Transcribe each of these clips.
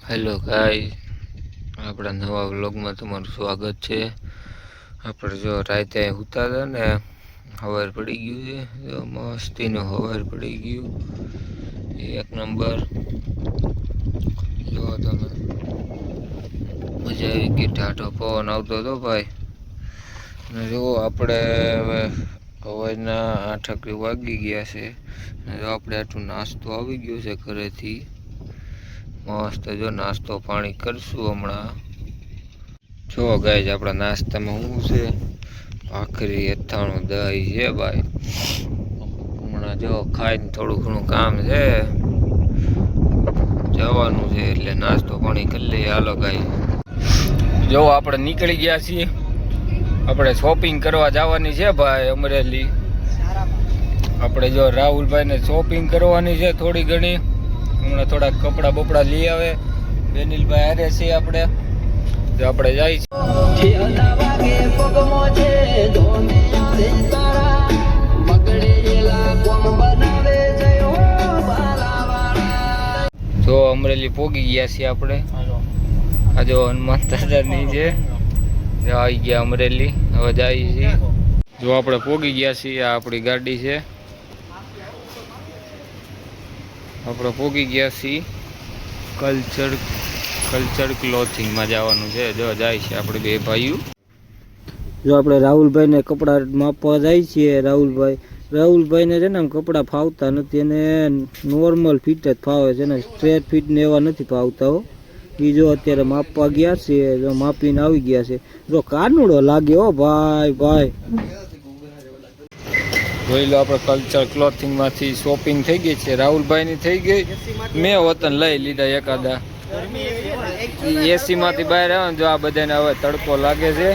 Hello guys, આપણા નવા વ્લોગમાં તમારું સ્વાગત છે। આપણે જો રાતે સૂતા હતા ને, સવાર પડી ગયું છે। જો મસ્તીનું સવાર પડી ગયું, એક નંબર। જો તમે મજા આવી ગઈ, ટાઢો પવન આવતો હતો ભાઈ। અને જો આપણે હવે સવારના 8 વાગી ગયા છે। જો આપણે આટલું નાસ્તો આવી ગયો છે ઘરેથી। મસ્ત જો નાસ્તો પાણી કરશું હમણાં। જો ગાઈસ, આપણા નાસ્તામાં શું છે? ભાખરી, અથાણું, દહીં છે ભાઈ। હમણાં જો ખાઈને થોડું ઘણું કામ છે, જવાનું છે, એટલે નાસ્તો પાણી કરી લઈએ। હાલો ગાઈસ, જો આપણે નીકળી ગયા છીએ। આપણે શોપિંગ કરવા જવાની છે ભાઈ, અમરેલી। આપણે જો રાહુલભાઈને શોપિંગ કરવાની છે થોડી ઘણી। હમણાં થોડાક કપડા બપડા લઈ આવે, બેનિલભાઈ હારે છે આપણે। જો આપણે જાય જો અમરેલી પોગી ગયા છીએ આપણે। આ જો હનુમાન દાદાની છે, જો આવી ગયા અમરેલી। હવે જાય છીએ, જો આપણે પોગી ગયા છીએ। આ આપણી ગાડી છે, આપણે પોગી ગયા છીએ। કલ્ચર ક્લોથિંગમાં જવાનું છે। જો જાય છે આપણે બે ભાઈઓ। જો આપણે રાહુલભાઈને કપડાં માપવા જાય છીએ। રાહુલભાઈને છે ને આમ કપડાં ફાવતા નથી, એને નોર્મલ ફિટ જ ફાવે છે ને, સ્ટ્રેટ ફિટ ને એવા નથી ફાવતા હો। એ જો અત્યારે માપવા ગયા છે, જો માપીને આવી ગયા છે। જો કાનુડો લાગે હો ભાઈ। જોઈ લો, આપણે કલ્ચર ક્લોથિંગમાંથી શોપિંગ થઈ ગઈ છે। રાહુલભાઈની થઈ ગઈ, મેં વતન લઈ લીધા એકાદા। એસીમાંથી બહાર આવે ને, જો આ બધાને હવે તડકો લાગે છે,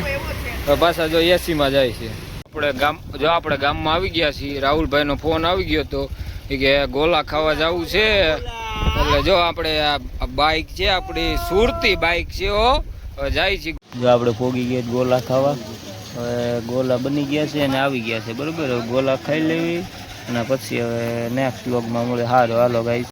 તો પાછા જો એસીમાં જાય છે। આપણે ગામમાં આવી ગયા છીએ। રાહુલભાઈનો ફોન આવી ગયો હતો કે ગોલા ખાવા જવું છે, એટલે જો આપણે આ બાઇક છે આપણી, સુરતી બાઇક છે હો। હવે જાય છે, જો આપણે પોગી ગયા ગોલા ખાવા। હવે ગોલા બની ગયા છે અને આવી ગયા છે, બરોબર। હવે ગોલા ખાઈ લેવી અને પછી હવે નેક્સ્ટ વ્લોગમાં મળે। હાલો ગાઈસ।